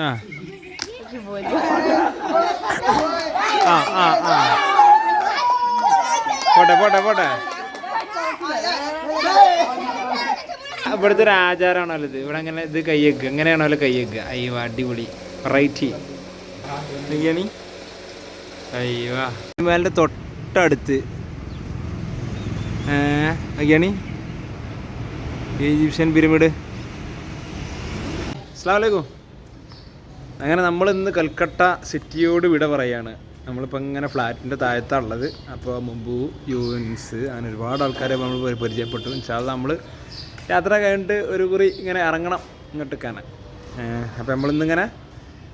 ആ ആ ആ ആ പോട്ടെ പോട്ടെ പോട്ടെ. ഇവിടുത്തെ ഒരു ആചാരമാണല്ലോ ഇത്. ഇവിടെ അങ്ങനെ ഇത് കയ്യക്ക് എങ്ങനെയാണല്ലോ കയ്യക്ക്. അയ്യോ അടിപൊളി വെറൈറ്റി. അയ്യോ മേലിൻ്റെ തൊട്ടടുത്ത് അയ്യാണി ഈജിപ്ഷ്യൻ പിരമിഡ്. അസ്സലാമു അലൈക്കും. അങ്ങനെ നമ്മൾ ഇന്ന് കൽക്കട്ട സിറ്റിയോട് വിട പറയാണ്. നമ്മളിപ്പോൾ ഇങ്ങനെ ഫ്ലാറ്റിൻ്റെ താഴത്താണുള്ളത്. അപ്പോൾ മുമ്പ് യൂൻസ് അങ്ങനെ ഒരുപാട് ആൾക്കാരെ നമ്മൾ പരിചയപ്പെട്ടു. ഇൻഷാല്ലാ നമ്മൾ യാത്ര കഴിഞ്ഞിട്ട് ഒരു കുറി ഇങ്ങനെ ഇറങ്ങണം ഇങ്ങോട്ടേക്കാണ്. അപ്പോൾ നമ്മളിന്നിങ്ങനെ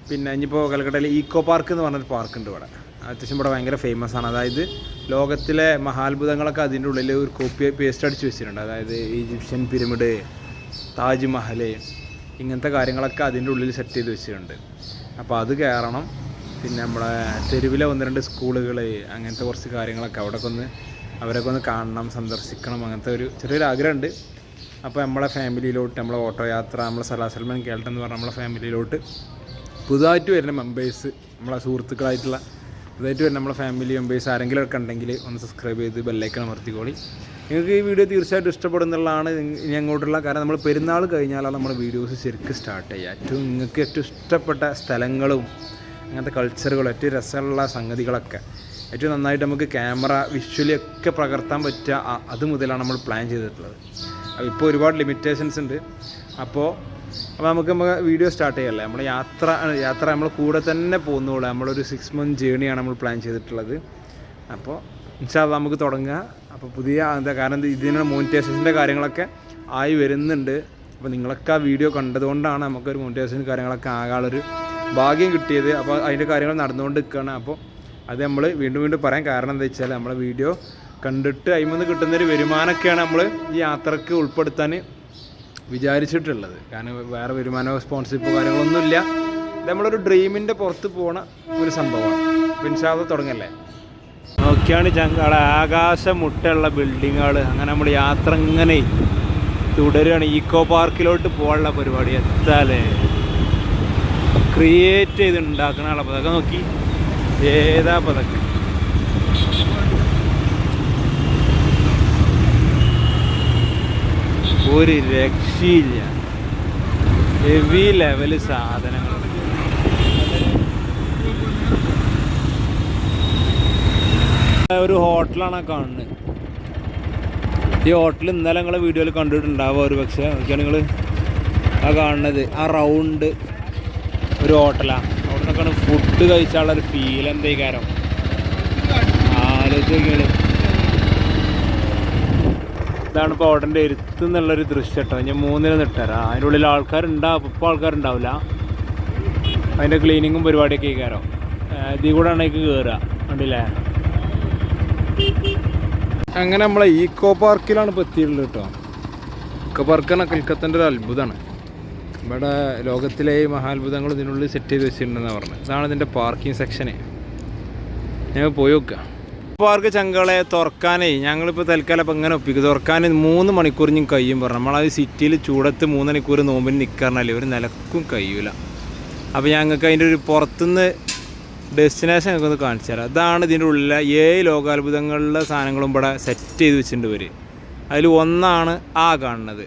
പിന്നെ ഇനിയിപ്പോൾ കൽക്കട്ടയിൽ ഈക്കോ പാർക്ക് എന്ന് പറഞ്ഞൊരു പാർക്കുണ്ട് ഇവിടെ. അത്യാവശ്യം ഇവിടെ ഭയങ്കര ഫേമസ് ആണ്. അതായത് ലോകത്തിലെ മഹാത്ഭുതങ്ങളൊക്കെ അതിൻ്റെ ഉള്ളിൽ ഒരു കോപ്പി പേസ്റ്റ് അടിച്ച് വെച്ചിട്ടുണ്ട്. അതായത് ഈജിപ്ഷ്യൻ പിരമിഡ്, താജ്മഹൽ, ഇങ്ങനത്തെ കാര്യങ്ങളൊക്കെ അതിൻ്റെ ഉള്ളിൽ സെറ്റ് ചെയ്ത് വെച്ചിട്ടുണ്ട്. അപ്പോൾ അത് കയറണം. പിന്നെ നമ്മളെ തെരുവിലെ 1-2 സ്കൂളുകൾ, അങ്ങനത്തെ കുറച്ച് കാര്യങ്ങളൊക്കെ അവരൊക്കെ ഒന്ന് കാണണം, സന്ദർശിക്കണം. അങ്ങനത്തെ ഒരു ചെറിയൊരു ആഗ്രഹമുണ്ട്. അപ്പോൾ നമ്മളെ ഫാമിലിയിലോട്ട് നമ്മളെ ഓട്ടോ യാത്ര, നമ്മളെ സലാസൽമാൻ കേൾട്ടൻ എന്ന് പറഞ്ഞ നമ്മളെ ഫാമിലിയിലോട്ട് പുതുതായിട്ട് വരുന്ന മെമ്പേഴ്സ്, നമ്മളെ സുഹൃത്തുക്കളായിട്ടുള്ള പുതുതായിട്ട് വരുന്ന നമ്മളെ ഫാമിലി മെമ്പേഴ്സ് ആരെങ്കിലും ഒക്കെ ഉണ്ടെങ്കിൽ ഒന്ന് സബ്സ്ക്രൈബ് ചെയ്ത് ബെല്ലൈക്കൺ അമർത്തിക്കോളി. നിങ്ങൾക്ക് ഈ വീഡിയോ തീർച്ചയായിട്ടും ഇഷ്ടപ്പെടുന്നുള്ളതാണ് ഇനി അങ്ങോട്ടുള്ള. കാരണം നമ്മൾ പെരുന്നാൾ കഴിഞ്ഞാലാണ് നമ്മുടെ വീഡിയോസ് ശരിക്കും സ്റ്റാർട്ട് ചെയ്യുക. നിങ്ങൾക്ക് ഏറ്റവും ഇഷ്ടപ്പെട്ട സ്ഥലങ്ങളും അങ്ങനത്തെ കൾച്ചറുകളും ഏറ്റവും രസമുള്ള സംഗതികളൊക്കെ ഏറ്റവും നന്നായിട്ട് നമുക്ക് ക്യാമറ വിഷ്വലി ഒക്കെ പകർത്താൻ പറ്റുക അത് മുതലാണ് നമ്മൾ പ്ലാൻ ചെയ്തിട്ടുള്ളത്. ഇപ്പോൾ ഒരുപാട് ലിമിറ്റേഷൻസ് ഉണ്ട്. അപ്പോൾ നമുക്ക് വീഡിയോ സ്റ്റാർട്ട് ചെയ്യല്ലേ. നമ്മൾ യാത്ര നമ്മൾ കൂടെ തന്നെ പോകുന്നുള്ളൂ. നമ്മളൊരു 6 month ജേണിയാണ് നമ്മൾ പ്ലാൻ ചെയ്തിട്ടുള്ളത്. അപ്പോൾ ഇൻഷാല്ലാ നമുക്ക് തുടങ്ങുക. അപ്പോൾ പുതിയ കാരണം ഇതിന് മോണിറ്റൈസേഷൻ്റെ കാര്യങ്ങളൊക്കെ ആയി വരുന്നുണ്ട്. അപ്പോൾ നിങ്ങളൊക്കെ ആ വീഡിയോ കണ്ടതുകൊണ്ടാണ് നമുക്കൊരു മോണിറ്റൈസേഷൻ കാര്യങ്ങളൊക്കെ ആകാനുള്ളൊരു ഭാഗ്യം കിട്ടിയത്. അപ്പോൾ അതിൻ്റെ കാര്യങ്ങൾ നടന്നുകൊണ്ട് നിൽക്കുകയാണ്. അപ്പോൾ അത് നമ്മൾ വീണ്ടും പറയാൻ കാരണം എന്താ വെച്ചാൽ നമ്മളെ വീഡിയോ കണ്ടിട്ട് അതിൽ കിട്ടുന്നൊരു വരുമാനമൊക്കെയാണ് നമ്മൾ ഈ യാത്രക്ക് ഉൾപ്പെടുത്താൻ വിചാരിച്ചിട്ടുള്ളത്. കാരണം വേറെ വരുമാനമോ സ്പോൺസർഷിപ്പോ കാര്യങ്ങളൊന്നുമില്ല. ഇത് നമ്മളൊരു ഡ്രീമിൻ്റെ പുറത്ത് പോണ ഒരു സംഭവമാണ്. അപ്പോൾ ഇൻഷാല്ലാ തുടങ്ങല്ലേ. നോക്കിയാണ് ചങ്കാളെ ആകാശമുട്ടുള്ള ബിൽഡിങ്ങുകൾ. അങ്ങനെ നമ്മൾ യാത്ര ഇങ്ങനെ തുടരുകയാണ്. ഈക്കോ പാർക്കിലോട്ട് പോകാനുള്ള പരിപാടി എത്താലേ ക്രിയേറ്റ് ചെയ്ത് ഉണ്ടാക്കണ ആളെ പതൊക്കെ നോക്കി ഏതാ പതൊക്കെ. ഒരു രക്ഷയില്ല. ഹെവി ലെവല് സാധനങ്ങൾ. ഒരു ഹോട്ടലാണ് കാണുന്നത്. ഈ ഹോട്ടൽ ഇന്നലെ നിങ്ങളെ വീഡിയോയിൽ കണ്ടിട്ടുണ്ടാവുക ഒരു പക്ഷേ. നോക്കിയാണ് നിങ്ങൾ ആ കാണുന്നത്. ആ റൗണ്ട് ഒരു ഹോട്ടലാണ്. അവിടെ നിന്നൊക്കെയാണ് ഫുഡ് കഴിച്ചാലുള്ളൊരു ഫീൽ എന്തേക്കാരം ആലോചിച്ച് നോക്കിയാൽ. ഇതാണ് ഇപ്പോൾ ഹോട്ടലിൻ്റെ എരുത്ത് എന്നുള്ളൊരു ദൃശ്യം കേട്ടോ. ഞാൻ 3 നിട്ടരാം. അതിൻ്റെ ഉള്ളിൽ ആൾക്കാരുണ്ടാവും. ഇപ്പോൾ ആൾക്കാരുണ്ടാവില്ല. അതിൻ്റെ ക്ലീനിങ്ങും പരിപാടിയൊക്കെ കയറോ. ഇതിൽ കൂടെ ആണ് കയറുക. കണ്ടില്ലേ. അങ്ങനെ നമ്മളെ ഈക്കോ പാർക്കിലാണ് ഇപ്പോൾ എത്തിയിട്ടുള്ളത് കേട്ടോ. ഈക്കോ പാർക്കാണ് കൽക്കത്തൻ്റെ ഒരു അത്ഭുതമാണ്. ഇവിടെ ലോകത്തിലെ ഈ മഹാത്ഭുതങ്ങൾ ഇതിനുള്ളിൽ സെറ്റ് ചെയ്ത് വെച്ചിട്ടുണ്ടെന്നാണ് പറഞ്ഞത്. ഇതാണ് ഇതിൻ്റെ പാർക്കിംഗ് സെക്ഷന്. ഞങ്ങൾ പോയി നോക്കുക. പാർക്ക് ചങ്കളെ തുറക്കാനേ ഞങ്ങളിപ്പോൾ തൽക്കാലം ഇപ്പം ഇങ്ങനെ ഒപ്പിക്കും. തുറക്കാൻ 3 മണിക്കൂർ ഞാൻ കഴിയും പറഞ്ഞു. നമ്മളത് സിറ്റിയിൽ ചൂടത്ത് 3 മണിക്കൂർ നോമ്പിന് നിൽക്കാറിനല്ലേ ഒരു നിലക്കും കഴിയൂല. അപ്പോൾ ഞങ്ങൾക്ക് അതിൻ്റെ ഒരു പുറത്തുനിന്ന് ഡെസ്റ്റിനേഷൻ ഞങ്ങൾക്ക് ഒന്ന് കാണിച്ചു തരാം. ഇതാണ് ഇതിൻ്റെ ഉള്ളിലെ 7 ലോകാത്ഭുതങ്ങളിലെ സാധനങ്ങളും ഇവിടെ സെറ്റ് ചെയ്ത് വെച്ചിട്ടുണ്ട് ഇവർ. അതിൽ ഒന്നാണ് ആ കാണുന്നത്.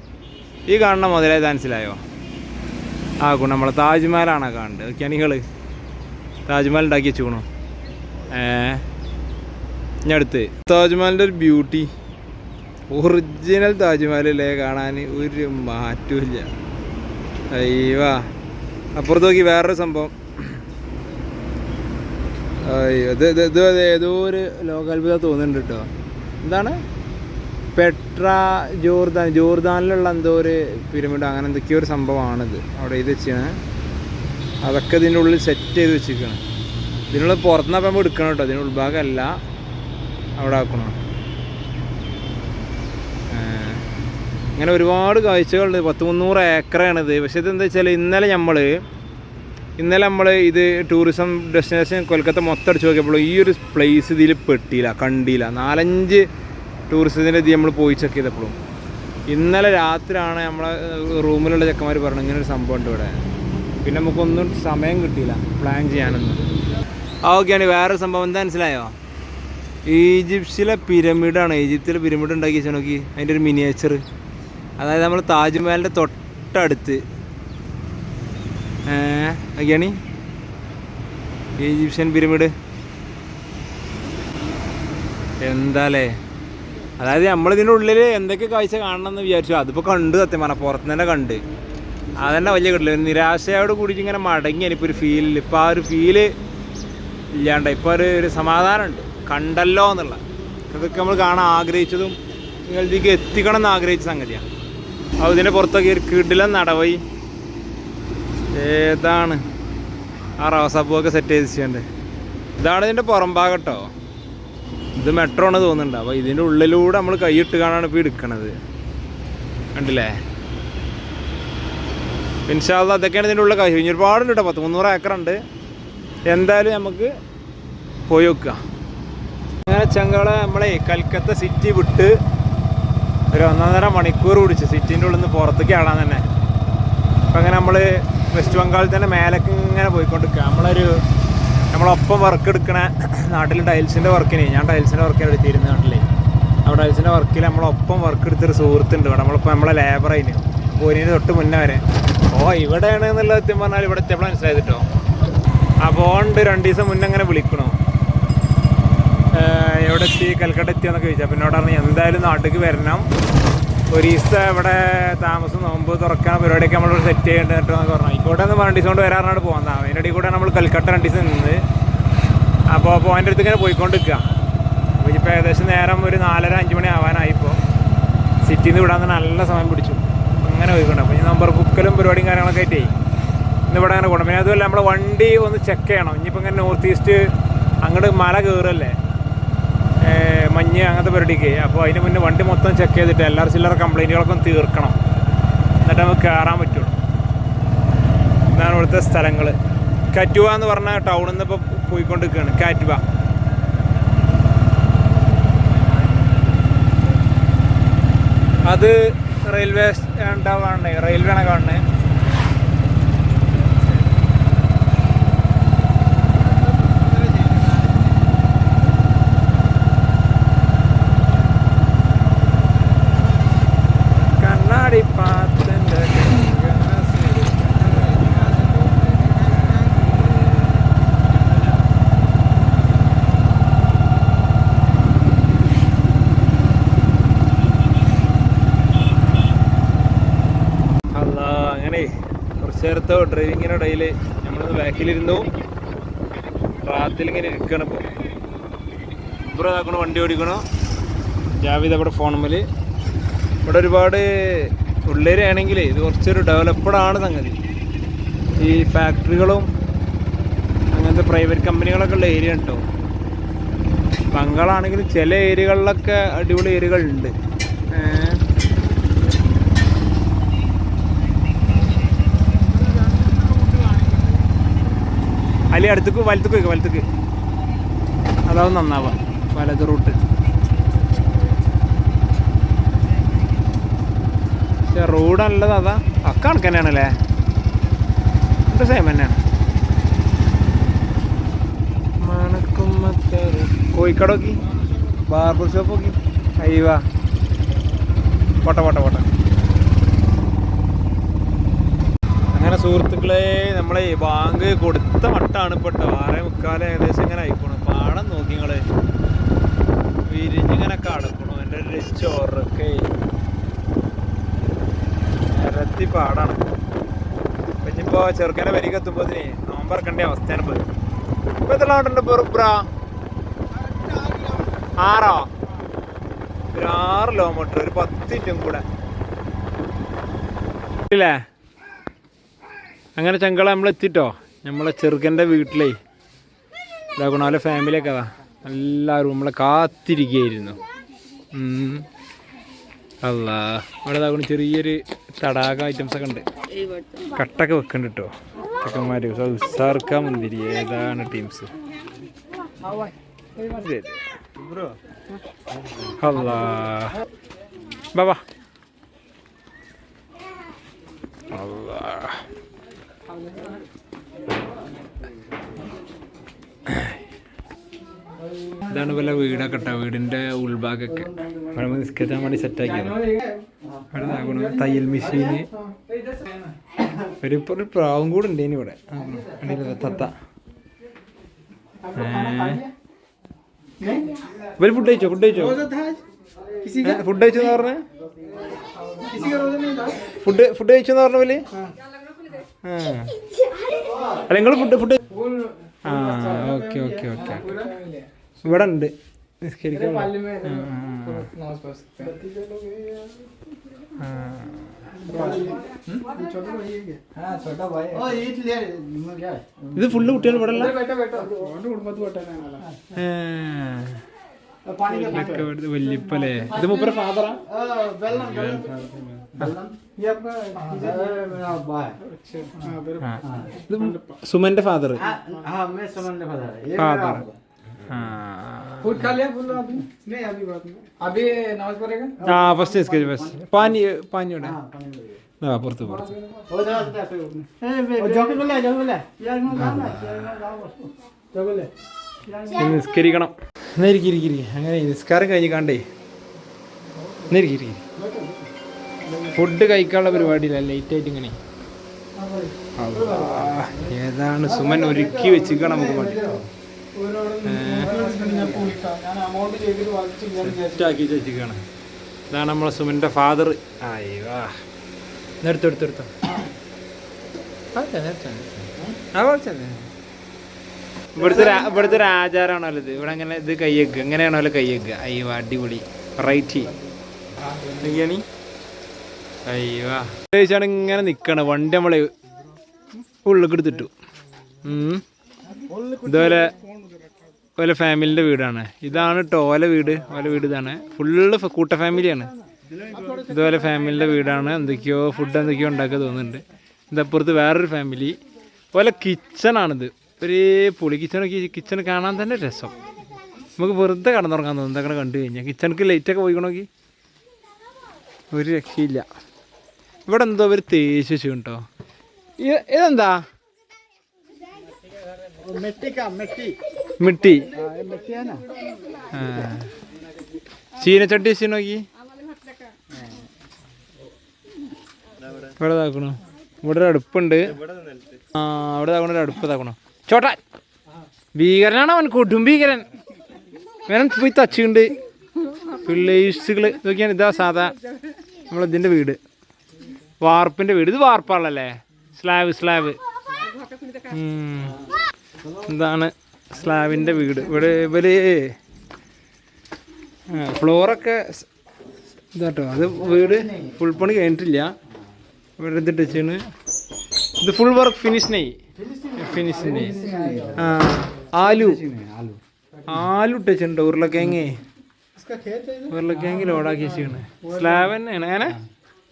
ഈ കാണുന്ന മുതലേ മനസ്സിലായോ. ആ നമ്മളെ താജ്മഹലാണ് കാണുന്നത്. കണികൾ താജ്മഹൽ ഉണ്ടാക്കി വെച്ചുക്കണു. ഇനി അടുത്ത് താജ്മഹലിൻ്റെ ഒരു ബ്യൂട്ടി. ഒറിജിനൽ താജ്മഹലല്ലേ കാണാൻ ഒരു മാറ്റമില്ല. അയ്യവാ അപ്പുറത്ത് നോക്കി വേറൊരു സംഭവം. അയ്യോ ഇത് ഏതോ ഒരു ലോകാത്ഭുതം തോന്നുന്നുണ്ട് കേട്ടോ. എന്താണ് ജോർദാനിലുള്ള എന്തോ ഒരു പിരമിഡ് അങ്ങനെ എന്തൊക്കെയോ ഒരു സംഭവമാണിത്. അവിടെ ഇത് വെച്ചാണ് അതൊക്കെ ഇതിൻ്റെ ഉള്ളിൽ സെറ്റ് ചെയ്ത് വെച്ചിരിക്കണം. ഇതിനുള്ളിൽ പുറത്തുനിന്നപ്പം നമ്മൾ എടുക്കണം കേട്ടോ. ഇതിൻ്റെ ഉൾഭാഗമല്ല അവിടെ ആക്കണം. ഇങ്ങനെ ഒരുപാട് കാഴ്ചകളുണ്ട്. 100-300 ഏക്കറാണിത്. പക്ഷേ ഇതെന്താ വെച്ചാൽ ഇന്നലെ നമ്മൾ ഇത് ടൂറിസം ഡെസ്റ്റിനേഷൻ കൊൽക്കത്ത മൊത്തം അടിച്ച് നോക്കിയപ്പോൾ ഈ ഒരു പ്ലേസ് ഇതിൽ കണ്ടില്ല. 4-5 ടൂറിസത്തിൻ്റെ ഇത് നമ്മൾ പോയി ചെക്ക് ചെയ്തപ്പോഴും ഇന്നലെ രാത്രിയാണ് നമ്മളെ റൂമിലുള്ള ചെക്കന്മാർ പറഞ്ഞത് ഇങ്ങനൊരു സംഭവം ഉണ്ട് ഇവിടെ. പിന്നെ നമുക്കൊന്നും സമയം കിട്ടിയില്ല പ്ലാൻ ചെയ്യാനൊന്നും. ഓക്കെയാണ്. വേറൊരു സംഭവം എന്താ മനസ്സിലായോ? ഈജിപ്തിലെ പിരമിഡാണ്. ഈജിപ്തിലെ പിരമിഡ് ഉണ്ടാക്കി വെച്ചാൽ നോക്കി, അതിൻ്റെ ഒരു മിനിയേച്ചർ. അതായത് നമ്മൾ താജ്മഹലിൻ്റെ തൊട്ടടുത്ത് ഒക്കെയാണ് ഈജിപ്ഷ്യൻ പിരമിഡ്. എന്താല്ലേ, അതായത് നമ്മളിതിൻ്റെ ഉള്ളിൽ എന്തൊക്കെ കാഴ്ച കാണണം എന്ന് വിചാരിച്ചു. അതിപ്പോൾ കണ്ട്, സത്യം പറഞ്ഞാൽ പുറത്ത് തന്നെ കണ്ട്. അതന്നെ വലിയ കിട്ടില്ല. ഒരു നിരാശയോട് കൂടിയിട്ട് ഇങ്ങനെ മടങ്ങിയാണ് ഇപ്പോൾ ഒരു ഫീലിൽ. ഇപ്പോൾ ആ ഒരു ഫീല് ഇല്ലാണ്ട് ഇപ്പോൾ ഒരു സമാധാനമുണ്ട്, കണ്ടല്ലോ എന്നുള്ള. അതൊക്കെ നമ്മൾ കാണാൻ ആഗ്രഹിച്ചതും നിങ്ങളിലേക്ക് എത്തിക്കണം എന്ന് ആഗ്രഹിച്ച സംഗതിയാണ്. അപ്പോൾ ഇതിൻ്റെ പുറത്തൊക്കെ ഒരു കിടിലൻ നടവഴി. ഏതാണ് ആ റോസാപ്പൂവൊക്കെ സെറ്റ് ചെയ്ത് വെച്ചിട്ടുണ്ട്. ഇതാണ് ഇതിൻ്റെ പുറം ഭാഗം കേട്ടോ. ഇത് മെട്രോ ആണ് തോന്നുന്നുണ്ട്. അപ്പോൾ ഇതിൻ്റെ ഉള്ളിലൂടെ നമ്മൾ കൈയിട്ട് കാണാണ് ഇപ്പോൾ എടുക്കണത്. കണ്ടില്ലേ? ഇൻഷാ അല്ലാഹ് അതൊക്കെയാണ് ഇതിൻ്റെ ഉള്ളിൽ കഴിഞ്ഞ്. ഒരുപാടുണ്ട് കേട്ടോ, 300 ഏക്കറുണ്ട്. എന്തായാലും നമുക്ക് പോയി നോക്കുക. അങ്ങനെ ചെങ്കള നമ്മളെ കൽക്കത്ത സിറ്റി വിട്ട് ഒരു 1.5 മണിക്കൂർ പിടിച്ച് സിറ്റീൻ്റെ ഉള്ളിൽ നിന്ന് പുറത്തേക്ക് ആടാൻ തന്നെ. അപ്പം അങ്ങനെ നമ്മൾ വെസ്റ്റ് ബംഗാളിൽ തന്നെ മേലേക്ക് ഇങ്ങനെ പോയിക്കൊണ്ടിരിക്കുക. നമ്മളൊപ്പം വർക്ക് എടുക്കണ നാട്ടിൽ ടൈൽസിൻ്റെ വർക്കിന്, ഞാൻ ടൈൽസിൻ്റെ വർക്കിന് എടുത്തിരുന്ന നാട്ടിലെ. അപ്പോൾ ടൈൽസിൻ്റെ വർക്കിൽ നമ്മളൊപ്പം വർക്ക് എടുത്തൊരു സുഹൃത്തുണ്ട് ഇവിടെ. നമ്മളിപ്പോൾ നമ്മളെ ലേബറായിന് പോരിന് തൊട്ട് മുന്നേ വരെ. ഇവിടെയാണ് എന്നുള്ളത് സത്യം പറഞ്ഞാൽ ഇവിടെ എത്തിയപ്പോൾ മനസ്സിലായത് കേട്ടോ. അപ്പോൾ 2 ദിവസം മുന്നേ അങ്ങനെ വിളിക്കണോ, എവിടെ എത്തി, കൽക്കട്ട എത്തിയെന്നൊക്കെ ചോദിച്ചാൽ. പിന്നെ അവിടെ പറഞ്ഞാൽ എന്തായാലും നാട്ടിലേക്ക് വരണം, ഒരു ദിവസം ഇവിടെ താമസം, നോമ്പ് തുറക്കാൻ പരിപാടിയൊക്കെ നമ്മൾ സെറ്റ് ചെയ്യേണ്ടത് എന്നൊക്കെ പറഞ്ഞു. ആയിക്കോട്ടെ എന്ന് 2 ദിവസം കൊണ്ട് വരാറാണ് പോകുന്നത്. അതിൻ്റെ ഇടയിൽ കൂടെ നമ്മൾ കൽക്കട്ട 2 ദിവസം നിന്ന്. അപ്പോൾ അതിൻ്റെ അടുത്ത് ഇങ്ങനെ പോയിക്കൊണ്ടിരിക്കുക. അപ്പോൾ ഇപ്പോൾ ഏകദേശം നേരം ഒരു 4:30-5 മണി ആവാനായിപ്പോൾ. സിറ്റിയിൽ നിന്ന് വിടാൻ തന്നെ നല്ല സമയം പിടിച്ചു. അങ്ങനെ പോയിക്കൊണ്ട് അപ്പോൾ ഈ നമ്പർ ബുക്കലും പരിപാടിയും കാര്യങ്ങളൊക്കെ ആയിട്ടേ ഇന്നിവിടെ അങ്ങനെ പോകണം. പിന്നെ അതുമല്ല നമ്മൾ വണ്ടി ഒന്ന് ചെക്ക് ചെയ്യണം. ഇനിയിപ്പോൾ ഇങ്ങനെ നോർത്ത് ഈസ്റ്റ് അങ്ങോട്ട് മല കയറല്ലേ, മഞ്ഞ് അങ്ങനത്തെ പരിപാടിക്ക്. അപ്പോൾ അതിന് മുന്നേ വണ്ടി മൊത്തം ചെക്ക് ചെയ്തിട്ട് എല്ലാവരും ചില്ലറ കംപ്ലൈൻറ്റുകളൊക്കെ ഒന്ന് തീർക്കണം, എന്നിട്ട് നമുക്ക് കയറാൻ പറ്റുള്ളൂ. ഇതാണ് ഇവിടുത്തെ സ്ഥലങ്ങൾ. കാറ്റുവ എന്ന് പറഞ്ഞ ടൗണിൽ നിന്ന് ഇപ്പോൾ പോയിക്കൊണ്ടിരിക്കുകയാണ്. കാറ്റുവ അത് റെയിൽവേ എന്താ കാണണേ, റെയിൽവേയാണ് കാണണേ. ചേർത്തോ ഡ്രൈവിങ്ങിൻ്റെ ഇടയിൽ നമ്മളൊന്ന് ബാക്കിലിരുന്നു, റാത്തിലിങ്ങനെ ഇരിക്കണം. ഇപ്പോൾ ഇതാക്കണോ, വണ്ടി ഓടിക്കണോ. ജാവിദ് അവിടെ ഫോണുമ്മൽ. ഇവിടെ ഒരുപാട് ഉള്ളേരാണെങ്കിൽ ഇത് കുറച്ചൊരു ഡെവലപ്ഡാണ് സംഗതി. ഈ ഫാക്ടറികളും അങ്ങനത്തെ പ്രൈവറ്റ് കമ്പനികളൊക്കെ ഉള്ള ഏരിയ ഉണ്ടോ. ബംഗാളാണെങ്കിലും ചില ഏരിയകളിലൊക്കെ അടിപൊളി ഏരിയകളുണ്ട്. അതിൽ അടുത്തേക്ക് വലത്തേക്ക് അതാവും നന്നാവുക, വലത് റൂട്ട്. പക്ഷേ റോഡ് നല്ലത് അതാ, ഒക്കെ കണക്ക് തന്നെയാണല്ലേ, എൻ്റെ സെയിം തന്നെയാണ്. കോഴിക്കട നോക്കി, ബാർബർ ഷോപ്പ് നോക്കി, അയ്യവാ പോട്ടെ. അങ്ങനെ സുഹൃത്തുക്കളെ, നമ്മളെ ബാങ്ക് കൊടുത്ത മട്ടാണ് ഇപ്പോൾ കേട്ടോ. 6:45 ഏകദേശം ഇങ്ങനെ ആയിക്കോണം. പാടം നോക്കി നിങ്ങൾ വിരിഞ്ഞിങ്ങനെ കടക്കണു. എൻ്റെ ഒരു ചോറൊക്കെ നിരത്തി പാടാണ്. പിന്നിപ്പോൾ ചെറുക്കനെ വരിക എത്തുമ്പോഴത്തേന് നോമ്പറക്കേണ്ട അവസ്ഥയാണ്. ഇപ്പോൾ എത്ര നാട്ടുണ്ട് ബ്രാ? 6 ഒരു 6 കിലോമീറ്റർ, ഒരു 10 മിനിറ്റും കൂടെ ഇല്ലേ. അങ്ങനെ ചെങ്കള നമ്മൾ എത്തിട്ടോ. നമ്മളെ ചെറുക്കൻ്റെ വീട്ടിലേ ഇതാക്കണ ഫാമിലിയൊക്കെ അതാ എല്ലാവരും നമ്മളെ കാത്തിരിക്കുകയായിരുന്നു. അല്ലാ, അവിടെ ഇതാക്കണം ചെറിയൊരു തടാക ഐറ്റംസൊക്കെ ഉണ്ട്. കട്ടൊക്കെ വെക്കുന്നുണ്ട് കേട്ടോ ചെക്കന്മാർ. ഉസാർക്ക മുന്തിരി ഏതാണ് ടീംസ്. അല്ലാ ബാബാ, അല്ലാ ഇതാണ് പോലെ വീടൊക്കെ കേട്ടോ, വീടിൻ്റെ ഉൾഭാഗമൊക്കെ ഇവിടെ നിസ്കരിക്കാൻ വേണ്ടി സെറ്റാക്കിയത്. ഇവിടെ തയ്യൽ മെഷീന്, ഒരു പ്രാവും കൂടെ ഉണ്ട് ഇനി ഇവിടെ തത്ത. ഇവര് ഫുഡ് കഴിച്ചോ? ഫുഡ് കഴിച്ചോ എന്ന് പറഞ്ഞ ഫുഡ് കഴിച്ചെന്ന് പറഞ്ഞ പോലെ. അല്ല നിങ്ങൾ ഫുഡ് ആ ഓക്കെ ഓക്കെ ഓക്കെ. ഇവിടെ ഉണ്ട് നിസ്കരിക്കാൻ. ഇത് ഫുള്ള് കുട്ടികൾ ഇവിടെ വല്യപ്പല്ലേ? ഇത് മൂപ്പര ഫാദറാ? സുമന്റെ ഫാദർ. ഫസ്റ്റ് പാനിയുടെ പുറത്ത് നിസ്കരിക്കണം. ഇരിക്കിരിക്കിരി അങ്ങനെ നിസ്കാരം കഴിഞ്ഞ് കാണ്ടേ ഇരിക്കിരിക്കിരി. ഫുഡ് കഴിക്കാനുള്ള പരിപാടിയില്ല, ലേറ്റായിട്ട് ഇങ്ങനെ. ഏതാണ് സുമൻ ഒരുക്കി വെച്ചിരിക്കണം നമുക്ക് വേണ്ടി. സെറ്റാക്കി വെച്ചിരിക്കണം. ഇതാണ് നമ്മളെ സുമൻ്റെ ഫാദർ. അയ്യോ നേരത്തെ എടുത്തെടുത്തോ. ഇവിടുത്തെ ഒരു ആചാരമാണല്ലോ ഇത്. ഇവിടെ അങ്ങനെ ഇത് കയ്യേക്കുക, എങ്ങനെയാണല്ലോ കയ്യേക്കുക. അയ്യോ അടിപൊളി വെറൈറ്റി. നോക്കിയാണി അയ്യോ ചോദിച്ചാണ് ഇങ്ങനെ നിൽക്കണം. വണ്ടി നമ്മളെ ഉള്ളിലേക്ക് എടുത്തിട്ടു. ഇതുപോലെ ഫാമിലിൻ്റെ വീടാണ്. ഇതാണ് കേട്ടോ ഓല വീട്. ഇതാണ് ഫുള്ള് കൂട്ട ഫാമിലിയാണ്. ഇതുപോലെ ഫാമിലിൻ്റെ വീടാണ്. എന്തൊക്കെയോ ഫുഡ് എന്തൊക്കെയോ ഉണ്ടാക്കുക തോന്നുന്നുണ്ട്. ഇതപ്പുറത്ത് വേറൊരു ഫാമിലി. പോലെ കിച്ചണാണിത്. ഒരു പുളി കിച്ചൺ കാണാൻ തന്നെ രസം. നമുക്ക് വെറുതെ കടന്നുറങ്ങാൻ തോന്നും ഇതൊക്കെ കണ്ടു കഴിഞ്ഞാൽ. കിച്ചണിക്ക് ലൈറ്റൊക്കെ പോയിക്കണമെങ്കിൽ ഒരു രക്ഷയില്ല. ഇവിടെ എന്തോ അവർ തേച്ച് വെച്ചു കേട്ടോ. ഇതെന്താ മിട്ടി? ചീനച്ചട്ടി വെച്ച് നോക്കി. ഇവിടെ ഇതാക്കണോ? ഇവിടെ ഒരു അടുപ്പുണ്ട്. അവിടെ ഇതാക്കണ ഒരു അടുപ്പ് ഇതാക്കണോ. ചോട്ടാ ഭീകരനാണ് അവൻ, കൊടും ഭീകരൻ. വേണം പോയി തച്ചുണ്ട് പിള്ളേഴ്സുകൾ നോക്കിയാണ്. ഇതാ സാധാ നമ്മളിതിൻ്റെ വീട്, വാർപ്പിൻ്റെ വീട്. ഇത് വാർപ്പാണല്ലേ? സ്ലാബ് എന്താണ് സ്ലാബിൻ്റെ വീട്. ഇവിടെ ഇവര് ഫ്ലോറൊക്കെ ഇതാട്ടോ. അത് വീട് ഫുൾ പണി കഴിഞ്ഞിട്ടില്ല. ഇവിടെ ഇതിട്ട് വെച്ചാണ്. ഇത് ഫുൾ വർക്ക് ഫിനിഷിനായി. ആലു ഇട്ടുവെച്ചിട്ടുണ്ട്. ഉരുളക്കിഴങ്ങ് ലോഡാക്കി വെച്ചാണ്. സ്ലാബ് തന്നെയാണ്. അങ്ങനെ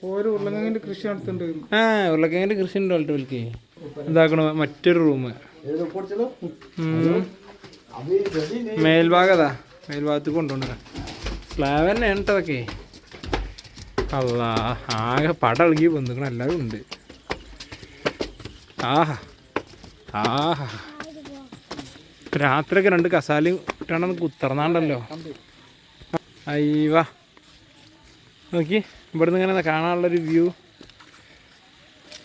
ഉരുളക്കിഴങ്ങിൻ്റെ കൃഷി നടത്തുന്നുണ്ട്. ഉരുളക്കിഴങ്ങിൻ്റെ കൃഷി ഉണ്ട്. വിളിക്ക് ഇതാക്കണ മറ്റൊരു റൂം. മേൽഭാഗത്ത് കൊണ്ടുപോകണ്ട സ്ലാബ് തന്നെയാണ് കേട്ടതൊക്കെ. അല്ലാ ആകെ പടം ഇളകി ബന്ധുക്കൾ എല്ലാവരും ഉണ്ട്. ആഹാ രാത്രിയൊക്കെ 2 കസാലയും ഇട്ടാണ് കുത്തർന്നാണ്ടല്ലോ. അയ്യവാ നോക്കി ഇവിടുന്ന് ഇങ്ങനെ കാണാനുള്ളൊരു വ്യൂ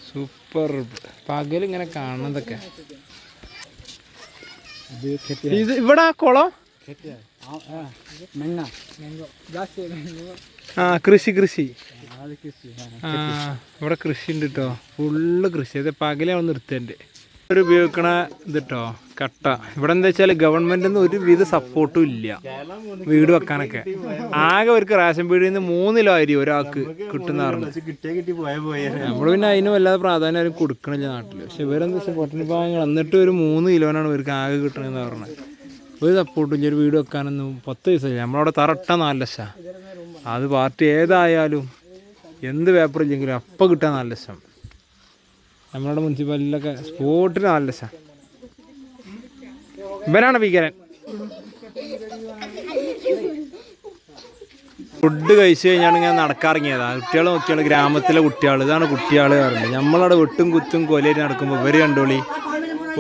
സൂപ്പർ. പകലിങ്ങനെ കാണുന്നതൊക്കെ. ഇത് ഇവിടെ കുളം. കൃഷി ഇവിടെ കൃഷി ഉണ്ട് കേട്ടോ. ഫുള്ള് കൃഷി. അത് പകലാണ് നിർത്തേണ്ട. ഒരു ഉപയോഗിക്കണ ഇത് കേട്ടോ കട്ട. ഇവിടെ എന്താ വെച്ചാൽ ഗവൺമെന്റിൽ നിന്ന് ഒരുവിധ സപ്പോർട്ടും ഇല്ല വീട് വെക്കാനൊക്കെ. ആകെ അവർക്ക് റേഷൻ പീടിയിൽ നിന്ന് 3 കിലോ അരി ഒരാൾക്ക് കിട്ടുന്ന പറഞ്ഞു. നമ്മൾ പിന്നെ അതിന് വല്ലാതെ പ്രാധാന്യം ആരും കൊടുക്കണില്ല നാട്ടിൽ. പക്ഷെ ഇവരെന്താ വെച്ചാൽ പൊട്ടണി ഭാഗങ്ങൾ എന്നിട്ട് ഒരു 3 കിലോനാണ് ഇവർക്ക് ആകെ കിട്ടണമെന്ന് പറഞ്ഞത്. ഒരു സപ്പോർട്ടും ഇല്ല. ഒരു വീട് വെക്കാനൊന്നും 10 ദിവസമില്ല. നമ്മളവിടെ തറട്ട 4 ലക്ഷം. അത് പാർട്ടി ഏതായാലും എന്ത് പേപ്പർ ഇല്ലെങ്കിലും അപ്പം കിട്ടാൻ 4 ലക്ഷം. നമ്മളുടെ മുനിസിപ്പാലിറ്റിയിലൊക്കെ സ്പോട്ടിന് 4 ലക്ഷം. ഇവനാണ് ഭീകരൻ. ഫുഡ് കഴിച്ചു കഴിഞ്ഞാണ് ഇങ്ങനെ നടക്കാറിങ്ങിയതാണ്. കുട്ടികൾ നോക്കിയാൽ ഗ്രാമത്തിലെ കുട്ടികൾ. ഇതാണ് കുട്ടികൾ പറയുന്നത്. നമ്മളവിടെ വെട്ടും കുത്തും കൊലയിട്ട് നടക്കുമ്പോൾ ഇവർ കണ്ടോളി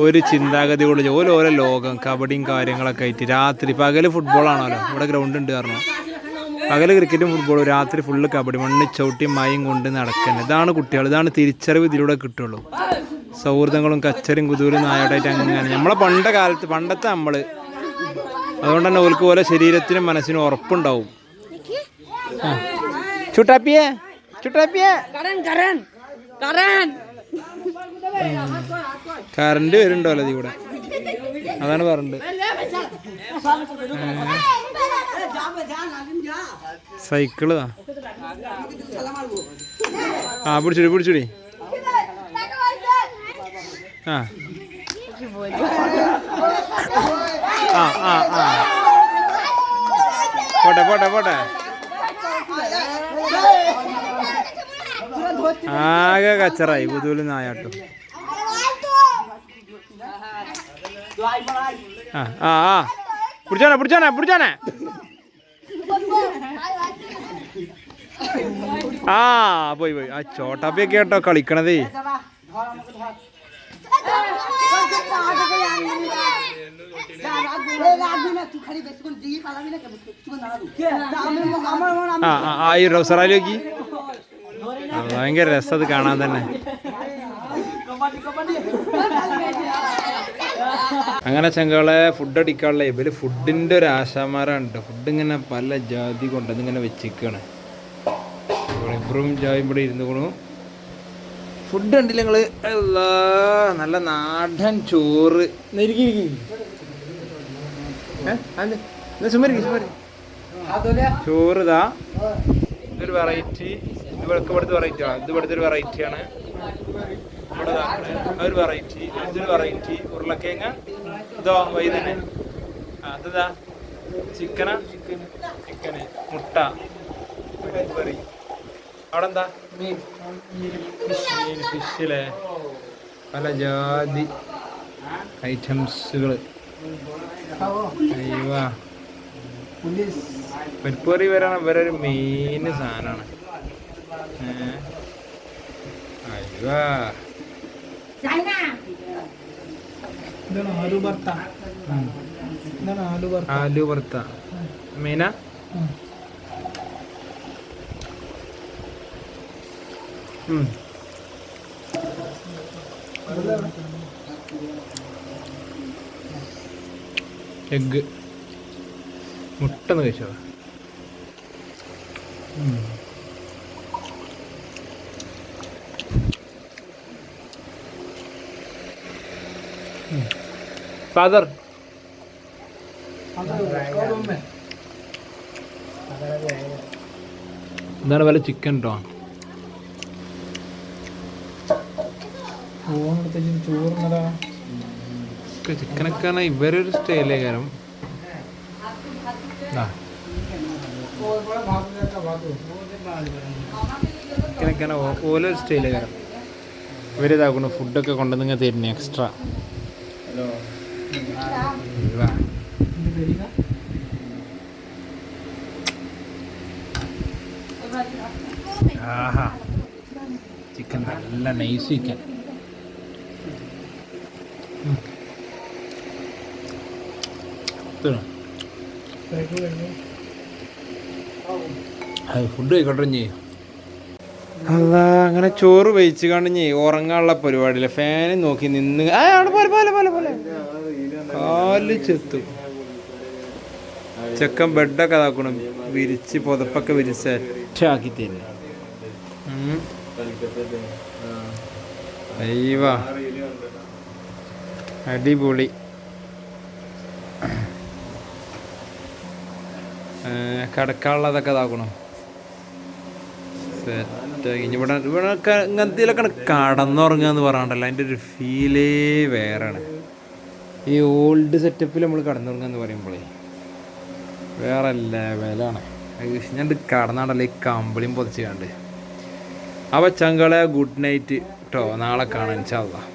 ഒരു ചിന്താഗതി കൊണ്ട് ഓരോ ലോകം കബഡിയും കാര്യങ്ങളൊക്കെ ആയിട്ട് രാത്രി പകല് ഫുട്ബോളാണല്ലോ ഇവിടെ ഗ്രൗണ്ട് ഉണ്ട് കാരണം പകല് ക്രിക്കറ്റും ഫുട്ബോളും രാത്രി ഫുള്ള് കബഡി മണ്ണ് ചവിട്ടിയും മയും കൊണ്ട് നടക്കുന്നത്. ഇതാണ് കുട്ടികൾ, ഇതാണ് തിരിച്ചറിവ് ഇതിലൂടെ കിട്ടുള്ളൂ. സൗഹൃദങ്ങളും കച്ചരും കുതൂരും നായാട്ടായിട്ട് അങ്ങനെ നമ്മളെ പണ്ടത്തെ നമ്മള് അതുകൊണ്ട് തന്നെ ഓൽക്ക് പോലെ ശരീരത്തിനും മനസ്സിനും ഉറപ്പുണ്ടാവും. ചുട്ടാപ്പിയേ കറണ്ട് വരുന്നുണ്ടല്ലോ ഇവിടെ, അതാണ് പറഞ്ഞത്. സൈക്കിളാ പിടിച്ചുടി പോട്ടെ ആകെ കച്ചറായി പുതുവിൽ നായാട്ടും. പിടിച്ചാനെ പോയി ആ ചോട്ടാപ്പിയൊക്കെ കേട്ടോ കളിക്കണതേ. ഈ റൗസറാലി നോക്കി ഭയങ്കര രസം അത് കാണാൻ തന്നെ. അങ്ങനെ ചങ്കളെ ഫുഡ് അടിക്കാനുള്ള ഇവര് ഫുഡിന്റെ ഒരു ആശാമാരുണ്ട്. ഫുഡ് ഇങ്ങനെ പല ജാതി കൊണ്ടത് ഇങ്ങനെ വെച്ചിരിക്കുകയാണ്. ഇബ്രും ജായും ഇവിടെ ഇരുന്നു. ഫുഡ് കണ്ടില്ല നിങ്ങള്, നല്ല നാടൻ ചോറ്. ചോറ് ഇതാ, ഇതൊരു വെറൈറ്റി. ഇവിടുത്തെ വെറൈറ്റി ആണ്, ഇത് ഇവിടുത്തെ ഒരു വെറൈറ്റിയാണ്. ഇവിടെ അതൊരു വെറൈറ്റി, ഇതൊരു വെറൈറ്റി. ഉരുളക്കിഴങ്ങ് ഇതോ വൈതന്നെ. അതാ ചിക്കന്, മുട്ട, കറി. അവിടെ എന്താ ഫിഷിലെ പല ജാതി ഐറ്റംസുകൾ. അയ്യോ പരിപ്പറി വരാണ് ഇവരൊരു മെയിൻ സാധനമാണ്. അയ്യോ ആലു ഭർത്ത മീന. എഗ് മുട്ടന്ന് കഴിച്ചോ? ഫാദർ എന്താണ് വല്ല ചിക്കൻ കേട്ടോ? ചിക്കനൊക്കെ ഇവരൊരു സ്റ്റൈലേ കാരം. ചിക്കനൊക്കെ ഓരോ സ്റ്റൈലേ കാരം. ഇവരിതാക്കണം ഫുഡൊക്കെ കൊണ്ടുവന്നിങ്ങ തരുന്നേ എക്സ്ട്രാ. ആഹാ ചിക്കൻ നല്ല നൈസ് ചിക്കൻ. ഫുഡ് കഴിക്കട്ടെ ഇഞ്ഞി. അല്ല അങ്ങനെ ചോറ് വെയിച്ച് കണ്ടിഞ്ഞ് ഉറങ്ങാനുള്ള പരിപാടിയില്ല. ഫാനും നോക്കി നിന്ന് അവിടെ പോലെ കാല് ചെത്തും. ചെക്കൻ ബെഡൊക്കെ അതാക്കണം, വിരിച്ച് പുതപ്പൊക്കെ വിരിച്ച് സെറ്റാക്കി തരുന്നു. അയ്യവാ അടിപൊളി. കിടക്കാനുള്ളതൊക്കെ ഇതാക്കണം സെറ്റാക്കി. ഇവിടെ ഇങ്ങനത്തേലൊക്കെ കടന്നുറങ്ങുക എന്ന് പറയാണ്ടല്ലോ, അതിൻ്റെ ഒരു ഫീലേ വേറെയാണ്. ഈ ഓൾഡ് സെറ്റപ്പിൽ നമ്മൾ കടന്നുറങ്ങുക എന്ന് പറയുമ്പോഴേ വേറെ ലെവലാണ്. ഞാൻ കടന്നാണ്ടല്ലോ ഈ കമ്പിളിയും പൊതിച്ച് കണ്ട്. അപ്പോൾ ചങ്കളെ ഗുഡ് നൈറ്റ് കേട്ടോ. നാളെ കാണാൻ ഇൻഷാ അല്ലാഹ്.